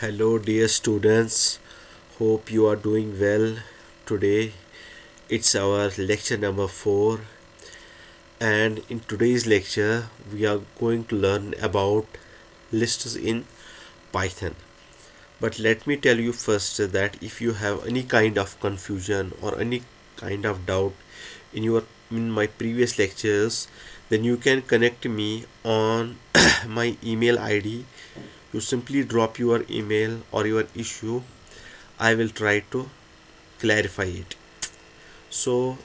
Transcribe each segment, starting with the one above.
Hello, dear students. Hope you are doing well today. It's our lecture number 4, and in today's lecture, we are going to learn about lists in Python. But let me tell you first that if you have any kind of confusion or any kind of doubt in my previous lectures, then you can connect me on my email ID. You simply drop your email or your issue. I will try to clarify it. So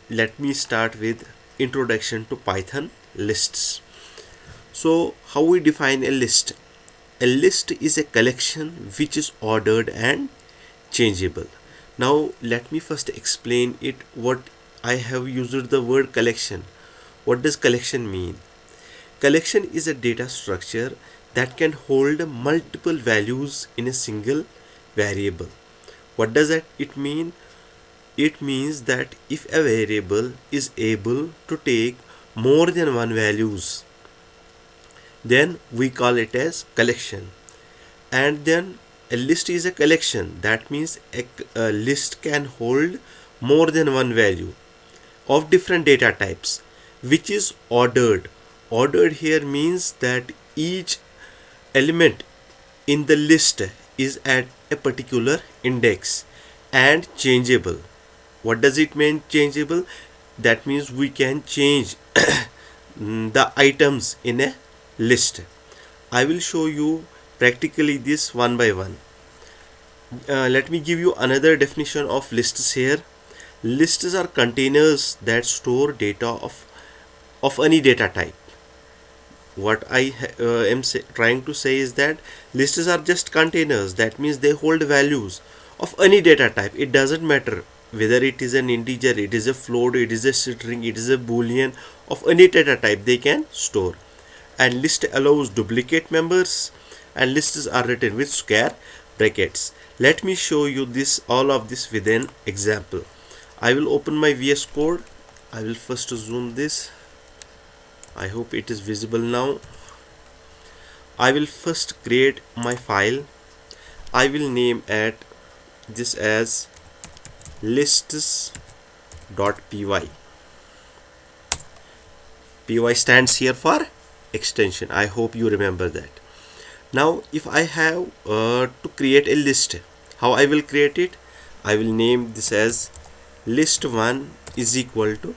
let me start with introduction to Python lists. So how we define a list? A list is a collection which is ordered and changeable. Now let me first explain it what I have used the word collection. What does collection mean? Collection is a data structure that can hold multiple values in a single variable. What does it mean? It means that if a variable is able to take more than one values, then we call it as collection. And then a list is a collection. That means a list can hold more than one value of different data types, which is ordered. Ordered here means that each element in the list is at a particular index and changeable. What does it mean changeable? That means we can change the items in a list. I will show you practically this one by one. Let me give you another definition of lists here. Lists are containers that store data of any data type. What I am trying to say is that lists are just containers. That means they hold values of any data type. It doesn't matter whether it is an integer, it is a float, it is a string, it is a boolean, of any data type they can store. And list allows duplicate members, and lists are written with square brackets. Let me show you all of this with an example. I will open my VS Code. I will first zoom this. I hope it is visible now. I will first create my file. I will name this as lists.py. Py stands here for extension. I hope you remember that. Now if I have to create a list, how I will create it? I will name this as list1 is equal to,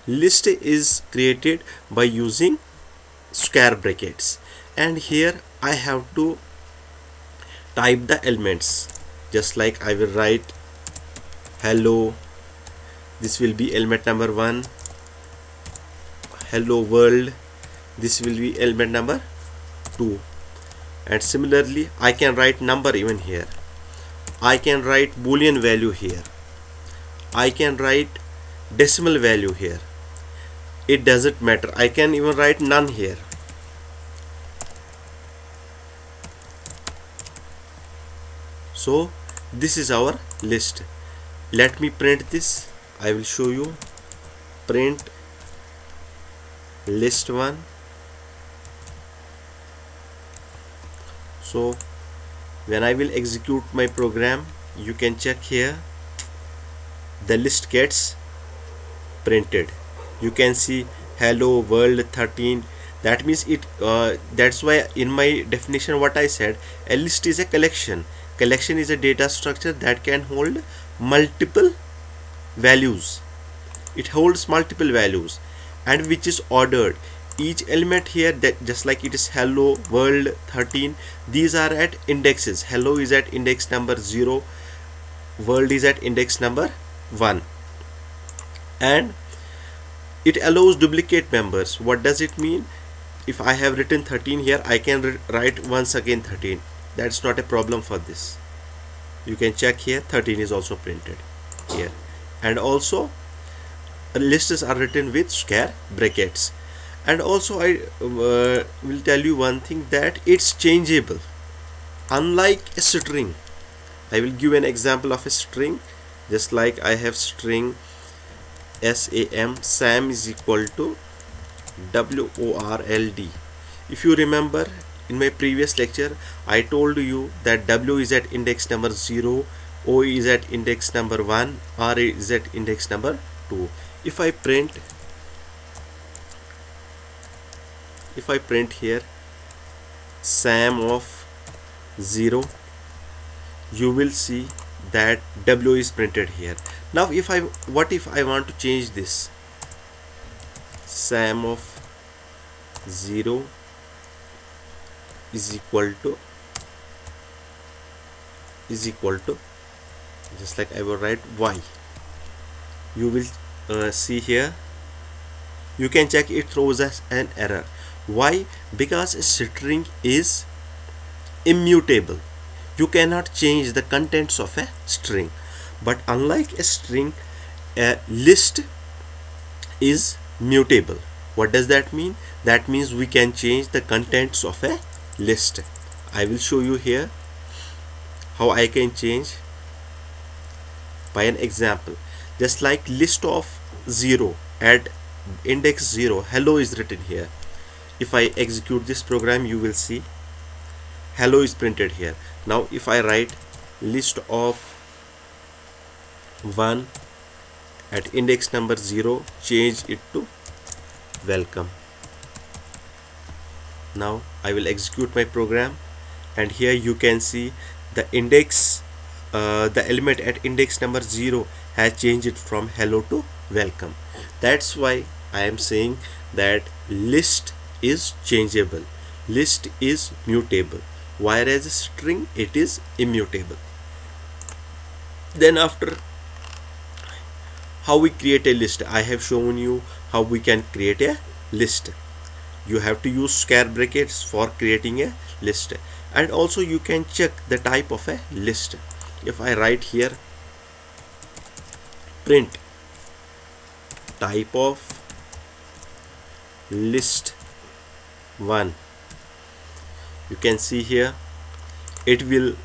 list is created by using square brackets, and here I have to type the elements. Just like I will write hello, this will be element number 1. Hello world, this will be element number 2. And similarly I can write number even here. I can write boolean value here. I can write decimal value here. It doesn't matter. I can even write none here. So this is our list. Let me print this. I will show you. Print list1. So when I will execute my program, you can check here, the list gets printed. You can see hello world 13. That means it that's why in my definition what I said, a list is a collection. Collection is a data structure that can hold multiple values. It holds multiple values and which is ordered. Each element here, that just like it is hello world 13, these are at indexes. Hello is at index number 0, world is at index number 1, and it allows duplicate members. What does it mean? If I have written 13 here, I can write once again 13. That's not a problem for this. You can check here, 13 is also printed here. And also lists are written with square brackets. And also I will tell you one thing, that it's changeable, unlike a string. I will give an example of a string. Just like I have string Sam is equal to WORLD. If you remember, in my previous lecture I told you that W is at index number 0, O is at index number 1, R is at index number 2. If I print here Sam of 0, you will see that W is printed here. Now what if I want to change this? Sam of 0 is equal to just like I will write Y. You will see here, you can check it throws us an error. Why? Because a string is immutable. You cannot change the contents of a string. But unlike a string, a list is mutable. What does that mean? That means we can change the contents of a list. I will show you here how I can change by an example. Just like list of 0 at index 0, hello is written here. If I execute this program, you will see hello is printed here. Now if I write list of 1 at index number 0, change it to welcome. Now I will execute my program, and here you can see the index the element at index number 0 has changed it from hello to welcome. That's why I am saying that list is changeable, list is mutable, whereas string it is immutable. Then after, how we create a list, I have shown you how we can create a list. You have to use square brackets for creating a list, and also you can check the type of a list. If I write here print type of list 1, you can see here it will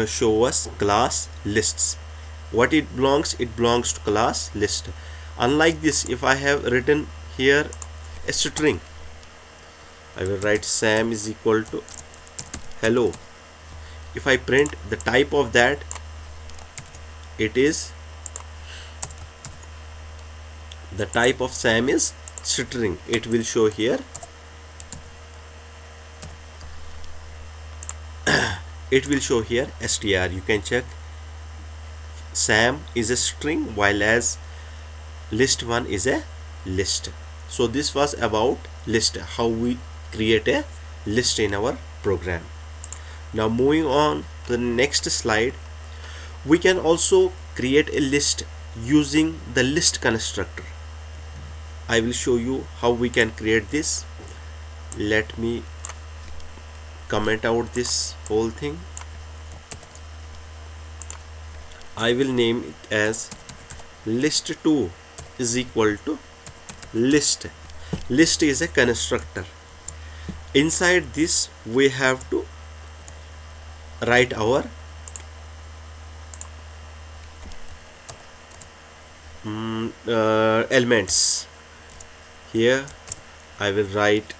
show us class lists. What it belongs to class list. Unlike this, if I have written here a string, I will write Sam is equal to hello. If I print the type of that, it is the type of Sam is string. It will show here it will show here str. You can check Sam is a string, while as list 1 is a list. So this was about list, how we create a list in our program. Now moving on to the next slide, we can also create a list using the list constructor. I will show you how we can create this. Let me comment out this whole thing. I will name it as list2 is equal to list. List is a constructor. Inside this we have to write our elements. Here I will write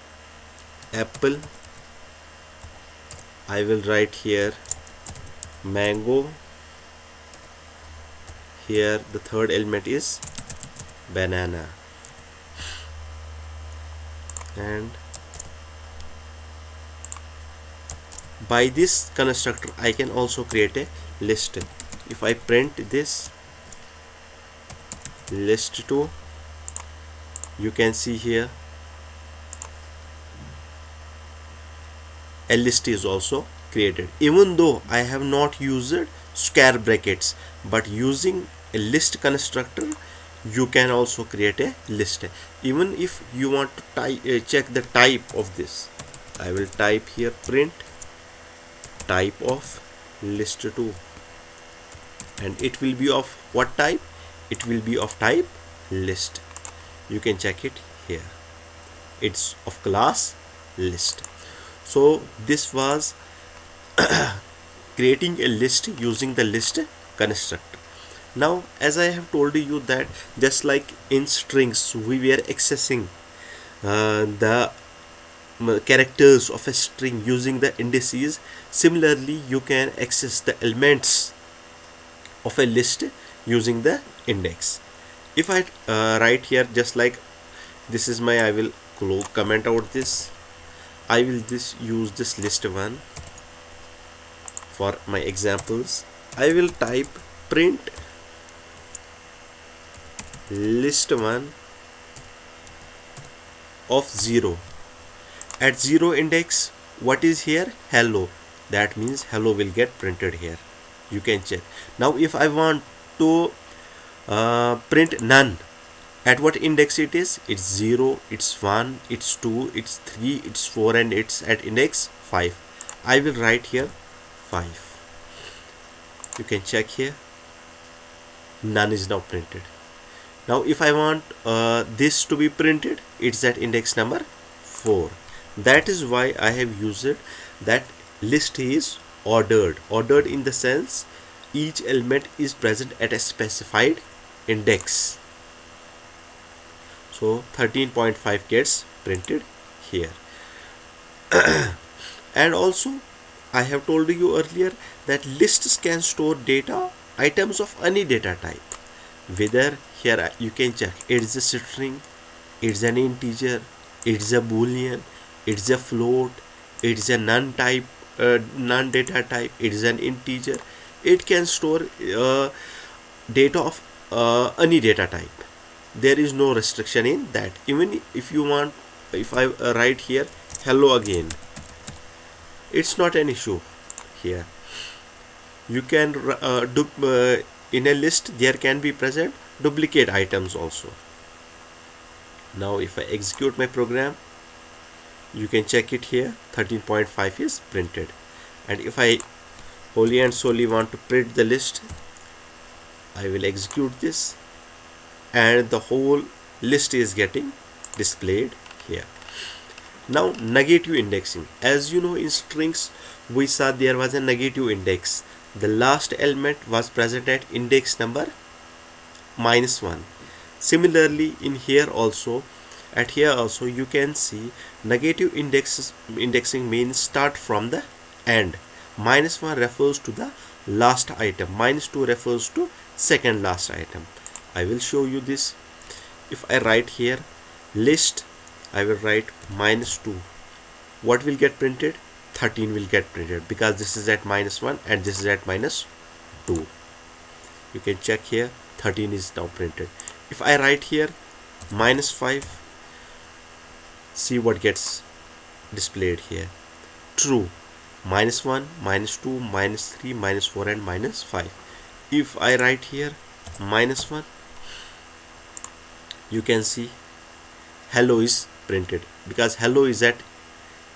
apple, I will write here mango, here the third element is banana, and by this constructor I can also create a list. If I print this list2, you can see here a list is also created. Even though I have not used square brackets, but using a list constructor you can also create a list. Even if you want to check the type of this, I will type here print type of list2, and it will be of what type? It will be of type list. You can check it here, it's of class list. So this was creating a list using the list constructor. Now as I have told you that just like in strings we were accessing the characters of a string using the indices. Similarly, you can access the elements of a list using the index. If I write here just like this is my, I will comment out this. I will use this list one for my examples. I will type print list one of 0. At 0 index, what is here? Hello. That means hello will get printed here. You can check. Now if I want to print none, at what index it is? It's 0, it's 1, it's 2, it's 3, it's 4, and it's at index 5. I will write here 5. You can check here. None is now printed. Now if I want this to be printed, it's at index number 4. That is why I have used it, that list is ordered in the sense each element is present at a specified index. So 13.5 gets printed here. And also I have told you earlier that lists can store data items of any data type. Whether here you can check it's a string, it's an integer, it's a boolean, it's a float, it's a non type, non data type, it's an integer. It can store data of any data type. There is no restriction in that. Even if you want, if I write here hello again, it's not an issue here. You can in a list there can be present duplicate items also. Now if I execute my program, you can check it here, 13.5 is printed. And if I wholly and solely want to print the list, I will execute this and the whole list is getting displayed here. Now negative indexing. As you know, in strings we saw there was a negative index. The last element was present at index number -1. Similarly in here also, at here also you can see negative indexing means start from the end. -1 refers to the last item, -2 refers to second last item. I will show you this. If I write here list, I will write -2. What will get printed? 13 will get printed because this is at -1 and this is at -2. You can check here, 13 is now printed. If I write here -5, see what gets displayed here. True. -1, -2, -3, -4 and -5. If I write here -1, you can see hello is printed because hello is at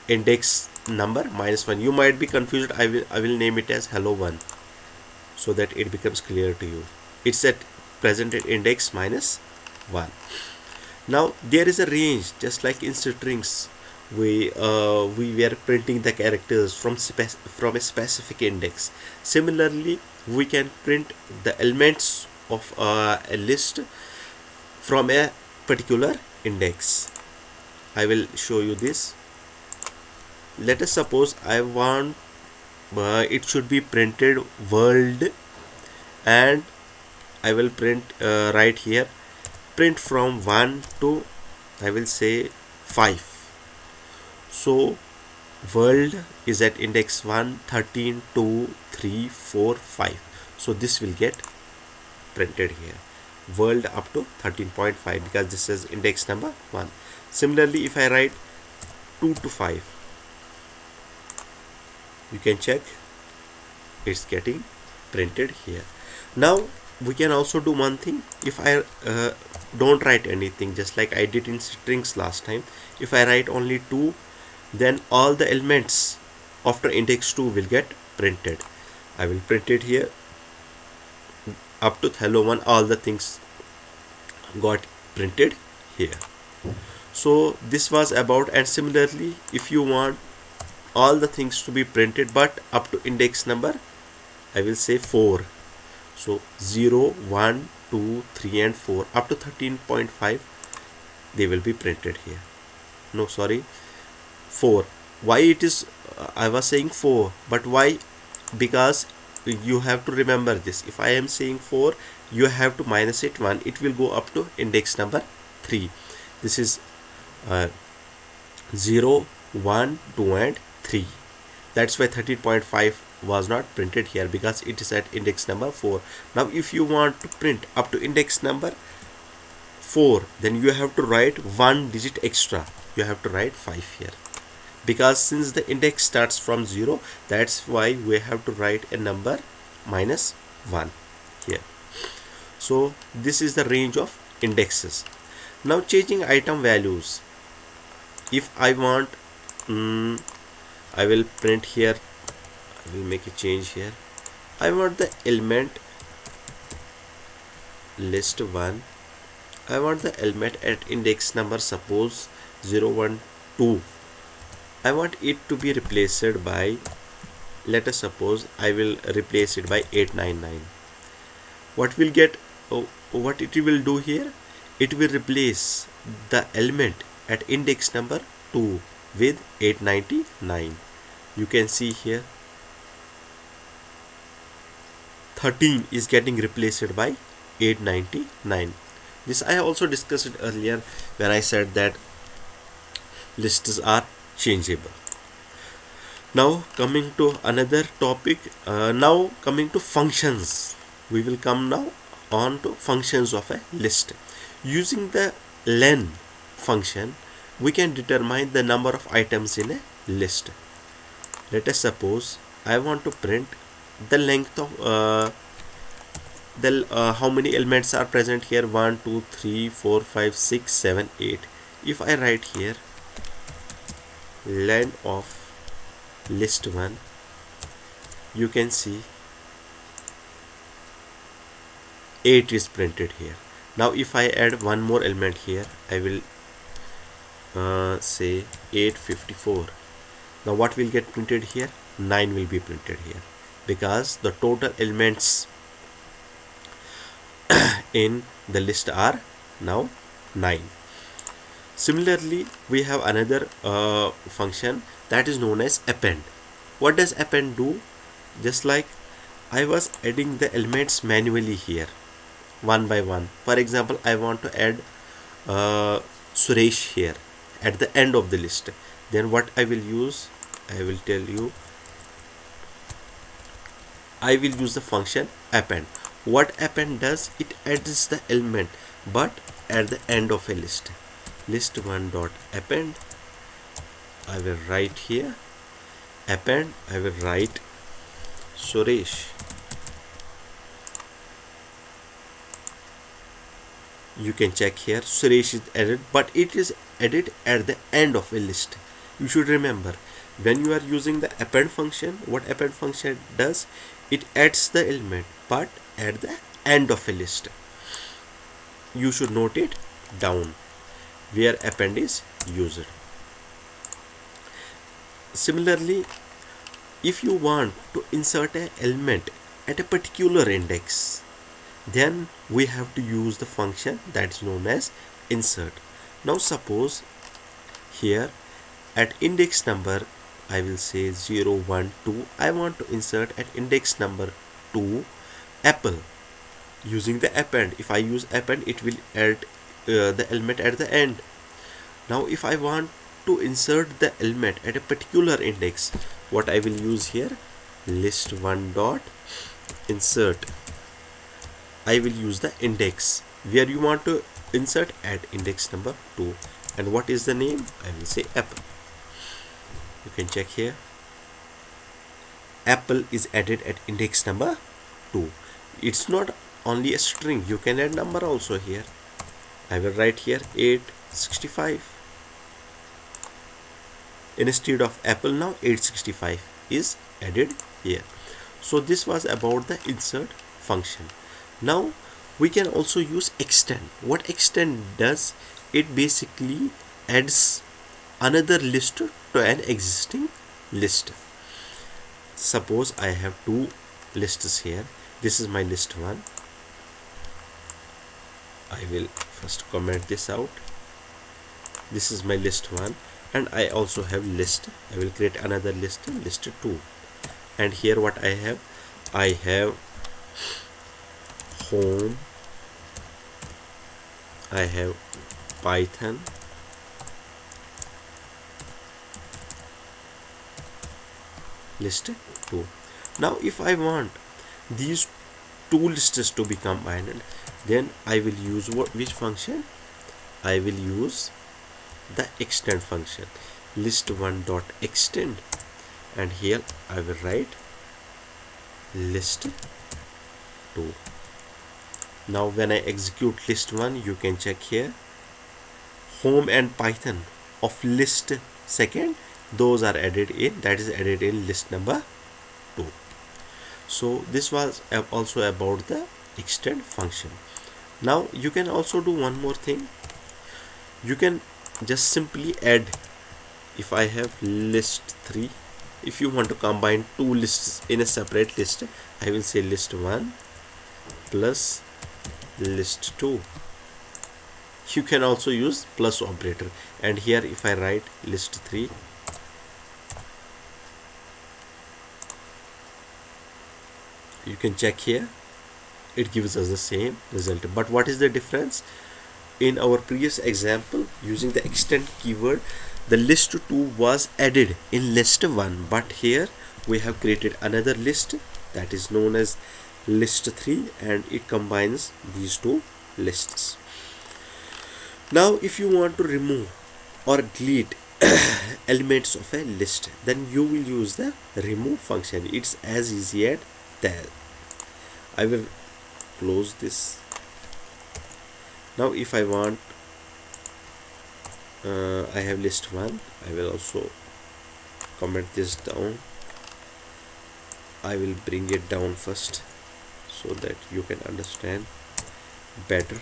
index number -1. You might be confused. I will name it as hello 1 so that it becomes clear to you. It's at present at index -1. Now there is a range, just like in strings we were printing the characters from a specific index. Similarly, we can print the elements of a list from a particular index. I will show you this. Let us suppose I want it should be printed world, and I will print right here print from 1 to, I will say, 5. So world is at index 1, 13, 2, 3, 4, 5. So this will get printed here, world up to 13.5 because this is index number 1. Similarly, if I write 2 to 5, you can check it's getting printed here. Now we can also do one thing. If I don't write anything, just like I did in strings last time, if I write only 2, then all the elements after index 2 will get printed. I will print it here up to hello 1. All the things got printed here. So this was about. And similarly, if you want all the things to be printed but up to index number, I will say 4. So 0, 1, 2, 3 and 4 up to 13.5 they will be printed here. No, sorry, 4. Why it is I was saying 4, but why? Because you have to remember this. If I am saying 4, you have to minus it 1, it will go up to index number 3. This is uh, 0, 1, 2 and 3. That's why 13.5 was not printed here, because it is at index number 4. Now if you want to print up to index number 4, then you have to write one digit extra. You have to write 5 here, because since the index starts from 0, that's why we have to write a number minus 1 here. So this is the range of indexes. Now changing item values. If I want, I will print here, I will make a change here. I want the element list 1. I want the element at index number, suppose 0, 1, 2. I want it to be replaced by, let us suppose I will replace it by 899. What will get, what it will do here? It will replace the element at index number 2 with 899. You can see here 13 is getting replaced by 899. This I also discussed it earlier when I said that lists are changeable. Now coming to another topic, now coming to functions. We will come now on to functions of a list. Using the len function, we can determine the number of items in a list. Let us suppose I want to print the length of how many elements are present here. 1, 2, 3, 4, 5, 6, 7, 8. If I write here len of list 1, you can see 8 is printed here. Now if I add one more element here, I will say 854. Now what will get printed here? 9 will be printed here, because the total elements in the list are now 9. Similarly, we have another function that is known as append. What does append do? Just like I was adding the elements manually here, one by one. For example, I want to add Suresh here at the end of the list. Then what I will use, I will tell you, I will use the function append. What append does, it adds the element but at the end of a list. List1 dot append, I will write here append, I will write Suresh. You can check here, Suresh is added, but it is added at the end of a list. You should remember, when you are using the append function, what append function does, it adds the element but at the end of a list. You should note it down where append is used. Similarly, if you want to insert an element at a particular index, then we have to use the function that is known as insert. Now suppose here at index number, I will say 0, 1, 2. I want to insert at index number 2 apple. Using the append, if I use append, it will add the element at the end. Now if I want to insert the element at a particular index, what I will use here, list1 dot insert. I will use the index where you want to insert at index number 2. And what is the name? I will say apple. You can check here, apple is added at index number 2. It's not only a string, you can add number also here. I will write here 865. Instead of apple, now 865 is added here. So this was about the insert function. Now we can also use extend. What extend does, it basically adds another list to an existing list. Suppose I have two lists here. This is my list 1. I will first comment this out. This is my list 1. and I also have list. I will create another list, list 2. And here what I have home, I have Python, list 2. Now if I want these two lists to be combined, then I will use which function? I will use the extend function, list1 dot extend, and here I will write list 2. Now when I execute list1, you can check here home and Python of list second, those are added in, that is added in list number 2. So this was also about the extend function. Now you can also do one more thing. You can just simply add, if I have list 3, if you want to combine two lists in a separate list, I will say list 1 plus list 2. You can also use plus operator, and here if I write list 3, you can check here, it gives us the same result. But what is the difference? In our previous example, using the extend keyword, the list 2 was added in list 1, but here we have created another list that is known as list 3, and it combines these two lists. Now if you want to remove or delete elements of a list, then you will use the remove function. It's as easy as that. I will close this. Now if I want, I have list 1, I will also comment this down. I will bring it down first so that you can understand better.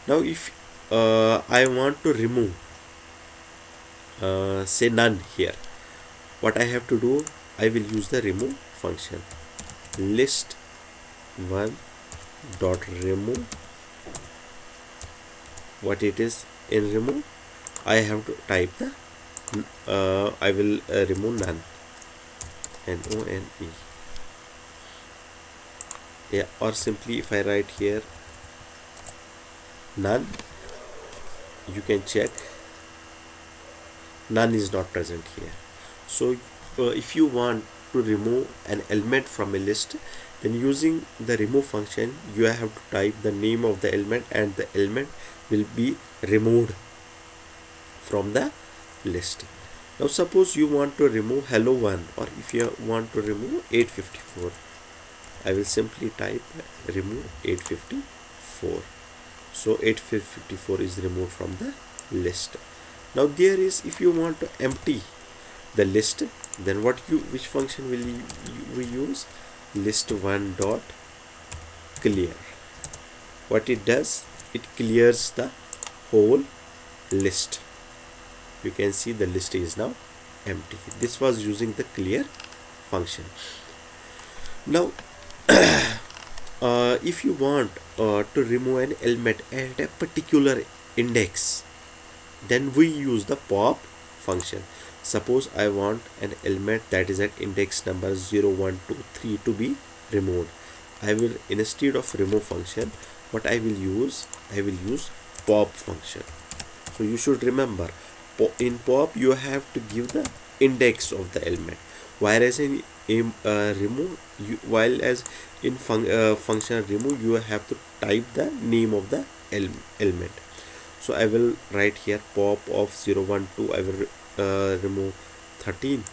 Now if I want to remove say none here, what I have to do, I will use the remove function, list 1 dot remove. What it is in remove, I have to type the I will remove none, N-O-N-E. Yeah, or simply if I write here none, you can check none is not present here. So if you want to remove an element from a list, then using the remove function, you have to type the name of the element, and the element will be removed from the list. Now suppose you want to remove hello 1, or if you want to remove 854, I will simply type remove 854. So 854 is removed from the list. Now there is, if you want to empty the list, then which function will we use? List1 dot clear. What it does, it clears the whole list. You can see the list is now empty. This was using the clear function. Now if you want to remove an element at a particular index, then we use the pop function. Suppose I want an element that is at index number 0, 1, 2, 3 to be removed. I will, instead of remove function, what I will use pop function. So you should remember, in pop you have to give the index of the element, whereas in remove, function remove, you have to type the name of the element. So I will write here pop of 0, 1, 2. I will remove 13.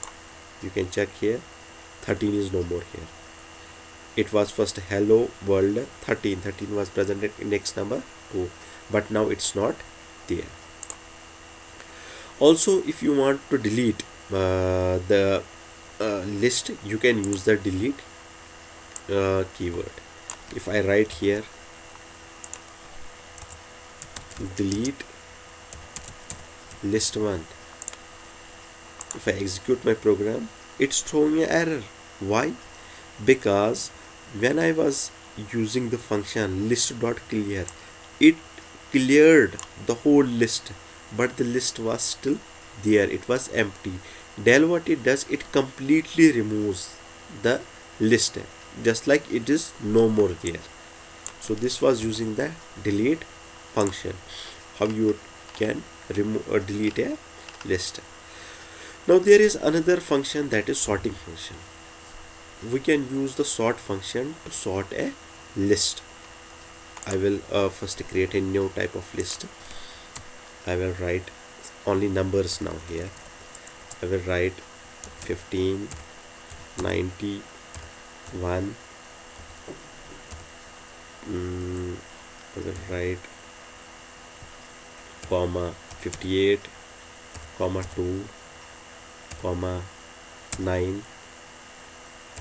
You can check here, 13 is no more here. It was first hello world 13. 13 was present at index number 2, but now it's not there. Also, if you want to delete the list, you can use the delete keyword. If I write here delete list 1, if I execute my program, it's throwing an error. Why? Because when I was using the function list.clear, it cleared the whole list, but the list was still there, it was empty. Del what it does, it completely removes the list, just like it is no more there. So this was using the delete function, how you can remove or delete a list. Now there is another function, that is sorting function. We can use the sort function to sort a list. I will first create a new type of list. I will write only numbers now here. I will write 15, 90, 1. I will write comma 58, comma 2, comma 9,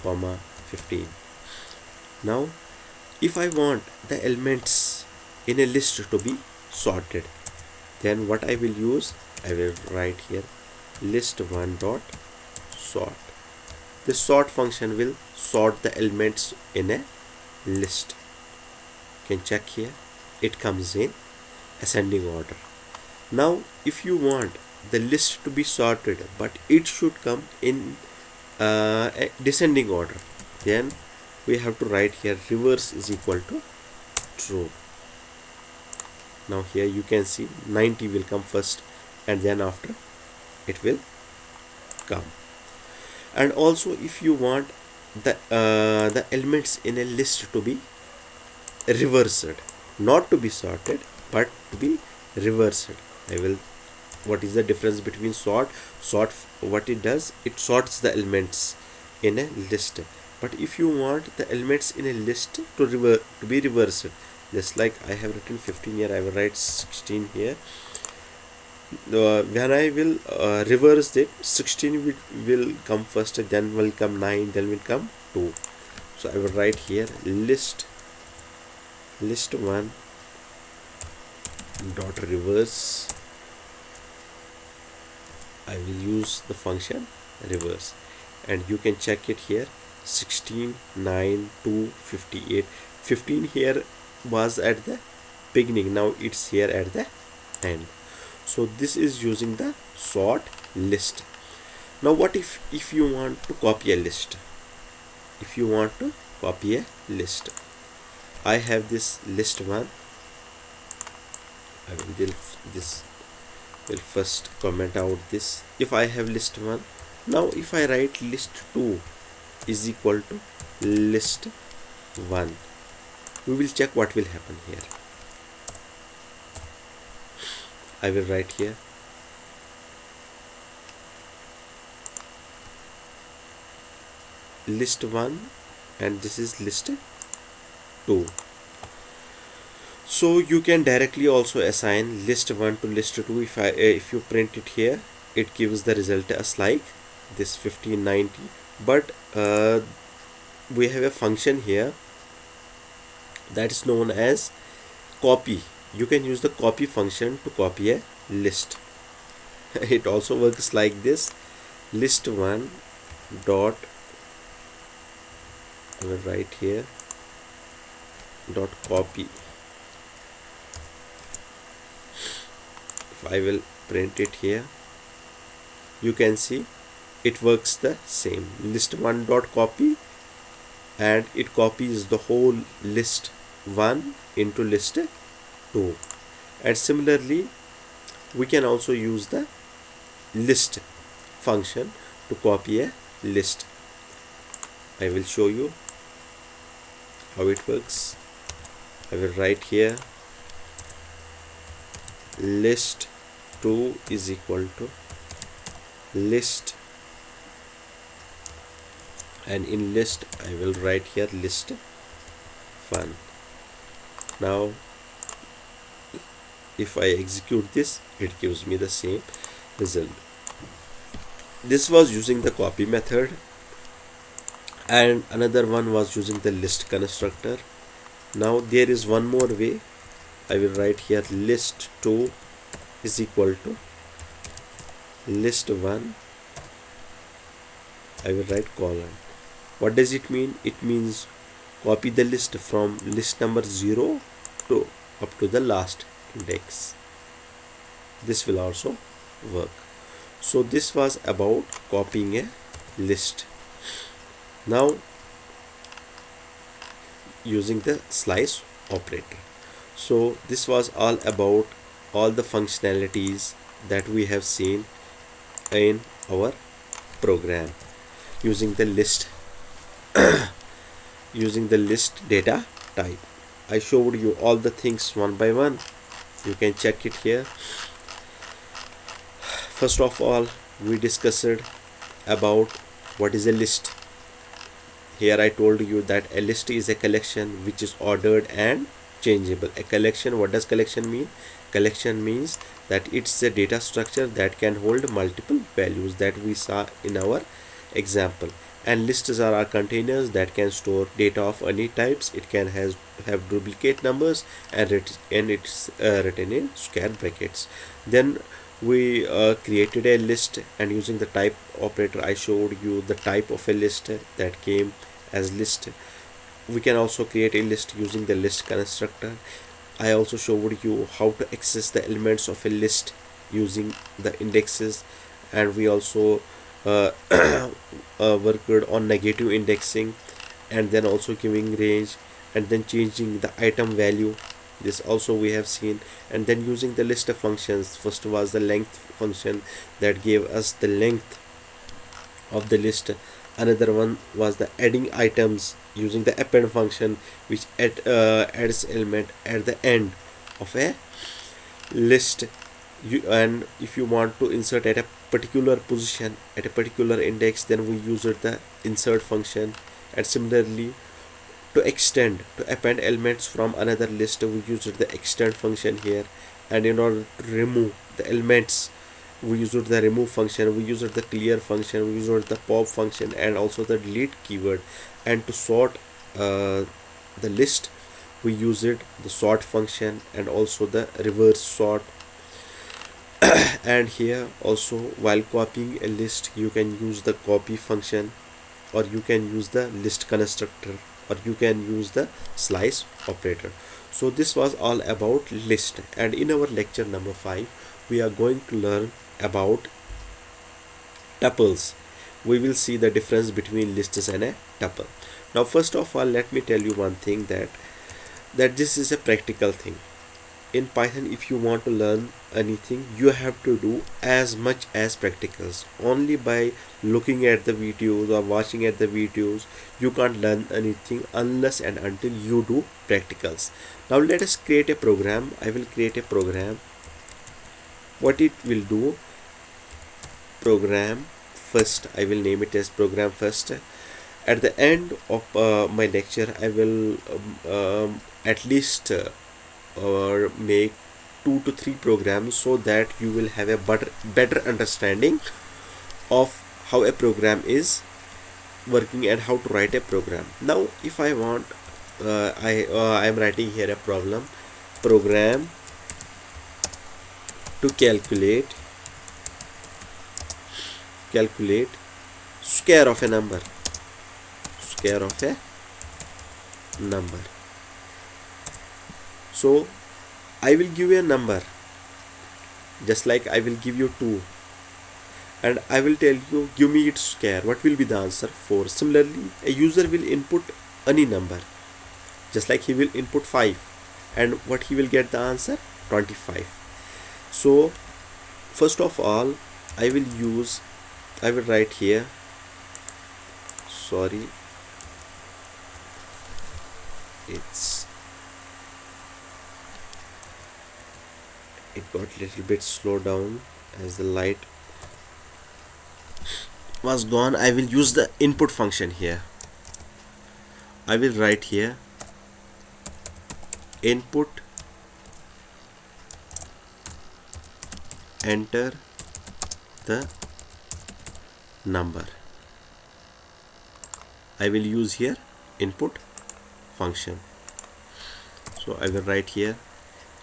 comma 15. Now if I want the elements in a list to be sorted, then what I will use, I will write here list1 dot sort. This sort function will sort the elements in a list. You can check here, it comes in ascending order. Now if you want the list to be sorted but it should come in a descending order, then we have to write here reverse is equal to true. Now here you can see 90 will come first, and then after it will come. And also if you want the elements in a list to be reversed, not to be sorted but to be reversed, I will, what is the difference between sort, what it does, it sorts the elements in a list. But if you want the elements in a list to be reversed, just like I have written 15 here, I will write 16 here. When I will reverse it, 16 will come first, then will come 9, then will come 2. So I will write here list1 dot reverse. I will use the function reverse, and you can check it here, 16, 9, 2, 58. 15 here was at the beginning, now it's here at the end. So this is using the sort list. Now what if you want to copy a list? If you want to copy a list, I have this list1. I will first comment out this. If I have list1, now if I write list2 is equal to list1, we will check what will happen here. I will write here list1 and this is list2. So you can directly also assign list1 to list2. If you print it here, it gives the result as like this 1590. But we have a function here that is known as copy. You can use the copy function to copy a list. It also works like this, list1 dot, I will write here dot copy. If I will print it here, you can see it works the same, list1 dot copy, and it copies the whole list 1 into list 2. And similarly we can also use the list function to copy a list. I will show you how it works. I will write here list2 is equal to list, and in list I will write here list1. Now if I execute this, it gives me the same result. This was using the copy method, and another one was using the list constructor. Now there is one more way. I will write here list2 is equal to list1. I will write colon. What does it mean? It means copy the list from list number 0 to up to the last index. This will also work. So this was about copying a list. Now using the slice operator. So this was all about all the functionalities that we have seen in our program using the list using the list data type. I showed you all the things one by one. You can check it here. First of all, we discussed about what is a list. Here I told you that a list is a collection which is ordered and changeable. A collection, what does collection mean? Collection means that it's a data structure that can hold multiple values that we saw in our example. And lists are our containers that can store data of any types. It can have duplicate numbers, and it's written in square brackets. Then we created a list, and using the type operator I showed you the type of a list that came as list. We can also create a list using the list constructor. I also showed you how to access the elements of a list using the indexes, and we also worked on negative indexing, and then also giving range, and then changing the item value. This also we have seen. And then using the list of functions. First was the length function that gave us the length of the list. Another one was the adding items using the append function, which adds element at the end of a list. And if you want to insert at a particular position at a particular index, then we use the insert function. And similarly, to append elements from another list, we use the extend function here. And in order to remove the elements, we use the remove function, we use the clear function, we use the pop function, and also the delete keyword. And to sort the list, we use the sort function and also the reverse sort. And here also, while copying a list, you can use the copy function, or you can use the list constructor, or you can use the slice operator. So this was all about list. And in our lecture number 5, we are going to learn about tuples. We will see the difference between lists and a tuple. Now first of all, let me tell you one thing, that this is a practical thing. In Python, if you want to learn anything, you have to do as much as practicals. Only by looking at the videos or watching at the videos, you can't learn anything unless and until you do practicals. Now let us create a program. I will create a program. What it will do, program first, I will name it as program first. At the end of my lecture, I will at least or make 2 to 3 programs, so that you will have a better understanding of how a program is working and how to write a program. Now if I want, I am writing here a program to calculate square of a number. So I will give you a number, just like I will give you 2, and I will tell you give me its square. What will be the answer? 4. Similarly, a user will input any number, just like he will input 5, and what he will get the answer? 25. So first of all, I will write here, sorry, it got a little bit slow down as the light was gone. I will use the input function here. I will write here input, enter the number. I will use here input function. So I will write here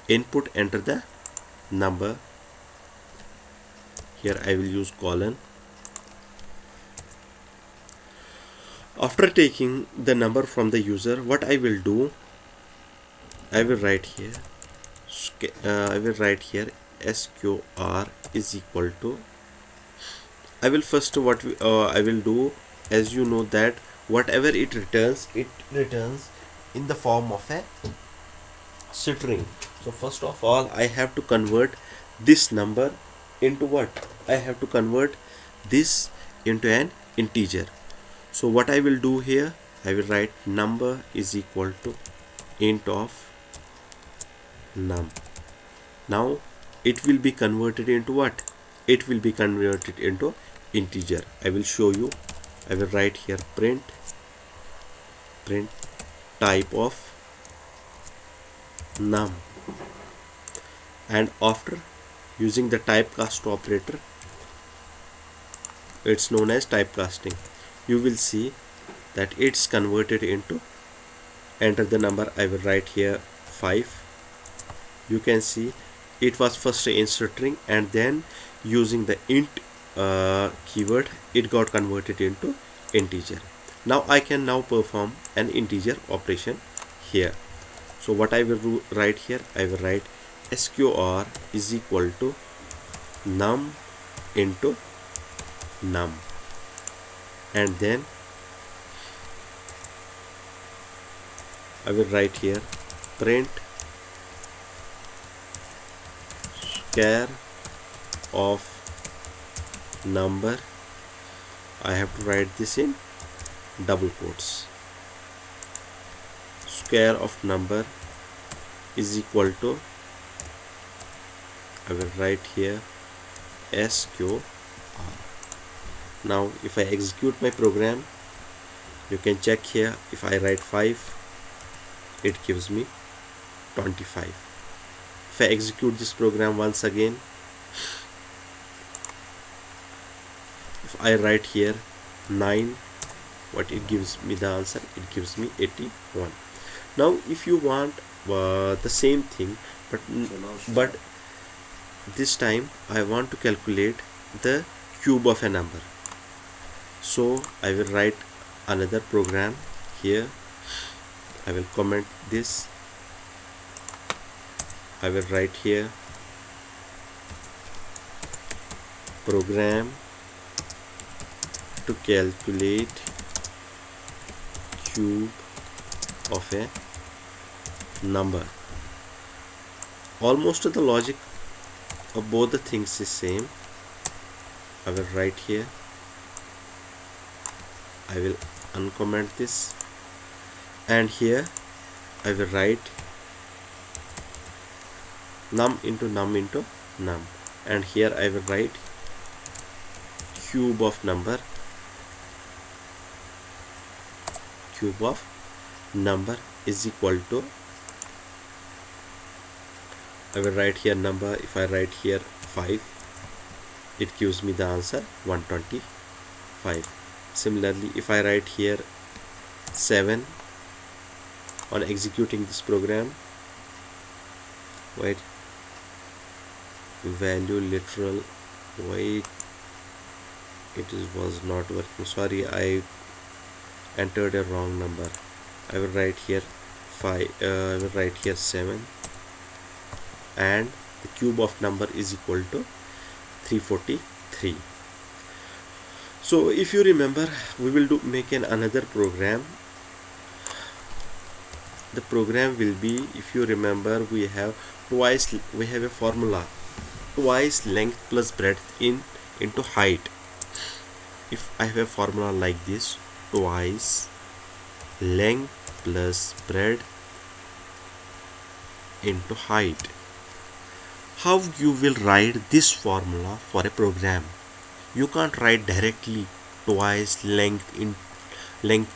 input, enter the number. Here I will use colon. After taking the number from the user, what I will do, I will write here sqr is equal to I will first I will do, as you know that whatever it returns in the form of a string. So first of all, I have to convert this number into what? I have to convert this into an integer. So what I will do here, I will write number is equal to int of num. Now it will be converted into what? It will be converted into integer. I will show you. I will write here print type of num, and after using the typecast operator, it's known as typecasting, you will see that it's converted into, enter the number. I will write here 5. You can see it was first in string, and then using the int keyword, it got converted into integer. Now I can now perform an integer operation here. So what I will write here, I will write sqr is equal to num into num, and then I will write here print square of number. I have to write this in double quotes. Square of number is equal to, I will write here sqr. Now if I execute my program, you can check here. If I write 5, it gives me 25. If I execute this program once again, if I write here 9, what it gives me the answer? It gives me 81. Now if you want the same thing, but this time I want to calculate the cube of a number, so I will write another program here. I will comment this. I will write here program to calculate cube of a number. Almost the logic of both the things is same. I will write here, I will uncomment this, and here I will write num into num into num, and here I will write cube of number is equal to, I will write here number. If I write here 5, it gives me the answer 125. Similarly, if I write here 7 on executing this program, wait, value literal, wait, was not working, sorry, I entered a wrong number. I will write here 5, I will write here 7, and the cube of number is equal to 343. So if you remember, we will make another program. The program will be, if you remember, we have a formula, twice length plus breadth into height. If I have a formula like this, twice length plus breadth into height, how you will write this formula for a program? You can't write directly twice length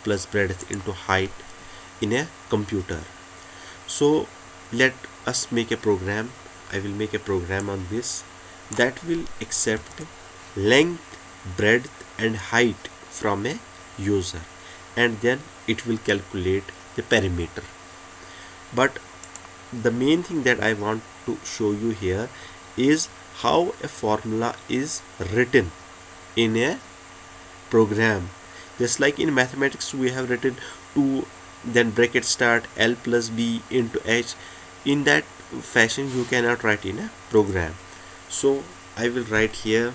plus breadth into height in a computer. So let us make a program. I will make a program on this that will accept length, breadth and height from a user, and then it will calculate the perimeter. But the main thing that I want to show you here is how a formula is written in a program. Just like in mathematics, we have written 2, then bracket start L plus B into H. In that fashion, you cannot write in a program. So I will write here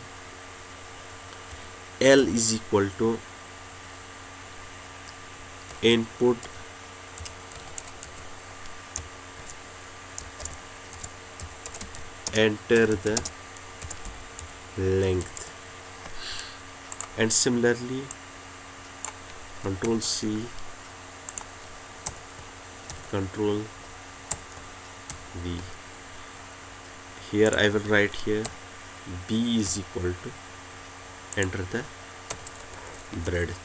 L is equal to input enter the length, and similarly control C, control V. Here I will write here B is equal to enter the breadth,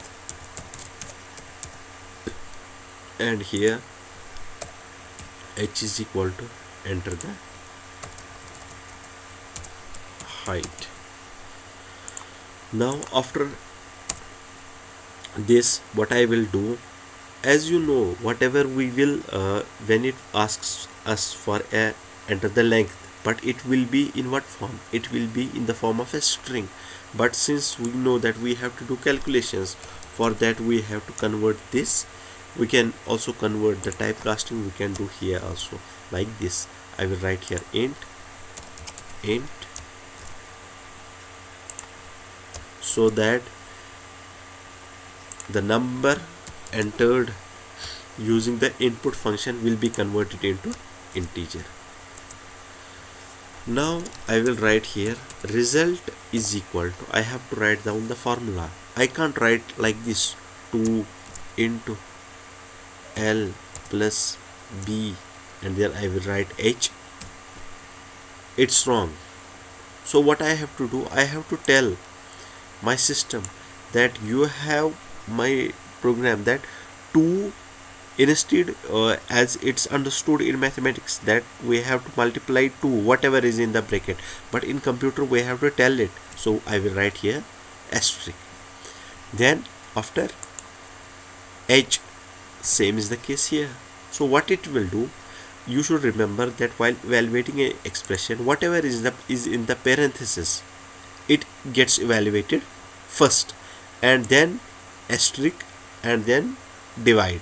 and here H is equal to enter the height. Now after this, what I will do, as you know, whatever we will when it asks us for a enter the length, but it will be in what form? It will be in the form of a string. But since we know that we have to do calculations, for that we have to convert this. We can also convert the typecasting, we can do here also like this. I will write here int so that the number entered using the input function will be converted into integer. Now I will write here result is equal to, I have to write down the formula. I can't write like this 2 into L plus B and then I will write H. It's wrong. So what I have to do, I have to tell my system that you have my program that 2 instead as it's understood in mathematics that we have to multiply 2 whatever is in the bracket, but in computer we have to tell it. So I will write here asterisk, then after H, same is the case here. So what it will do, you should remember that while evaluating an expression, whatever is in the parenthesis, it gets evaluated first and then asterisk and then divide.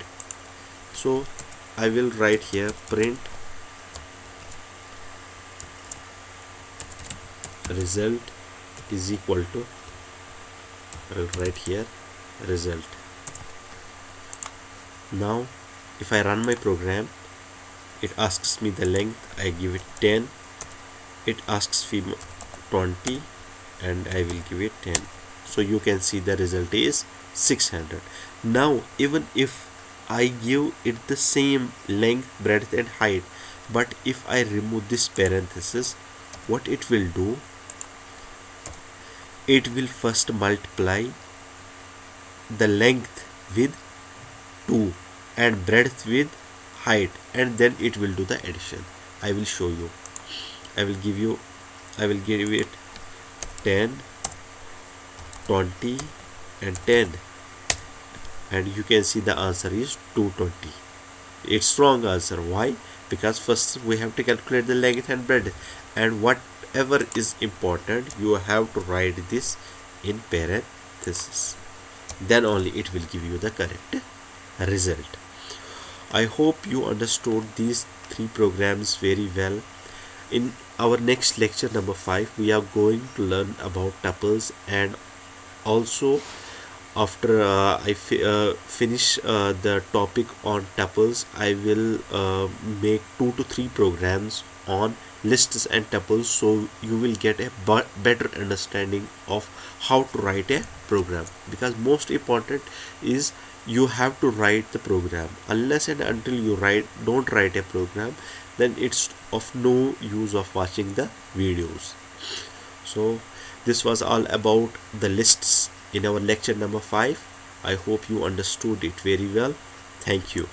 So I will write here print result is equal to, I will write here result. Now if I run my program, it asks me the length, I give it 10, it asks me 20 and I will give it 10. So you can see the result is 600. Now even if I give it the same length, breadth and height, but if I remove this parenthesis, what it will do, it will first multiply the length with 2 and breadth with height, and then it will do the addition. I will show you. I will give it 10, 20 and 10, and you can see the answer is 220. It's wrong answer. Why? Because first we have to calculate the length and breadth, and whatever is important you have to write this in parenthesis, then only it will give you the correct result. I hope you understood these 3 programs very well. In our next lecture number 5, we are going to learn about tuples, and also after I finish the topic on tuples, I will make 2 to 3 programs on lists and tuples, so you will get a better understanding of how to write a program, because most important is you have to write the program. Unless and until you don't write a program, then it's of no use of watching the videos. So this was all about the lists in our lecture number 5. I hope you understood it very well. Thank you.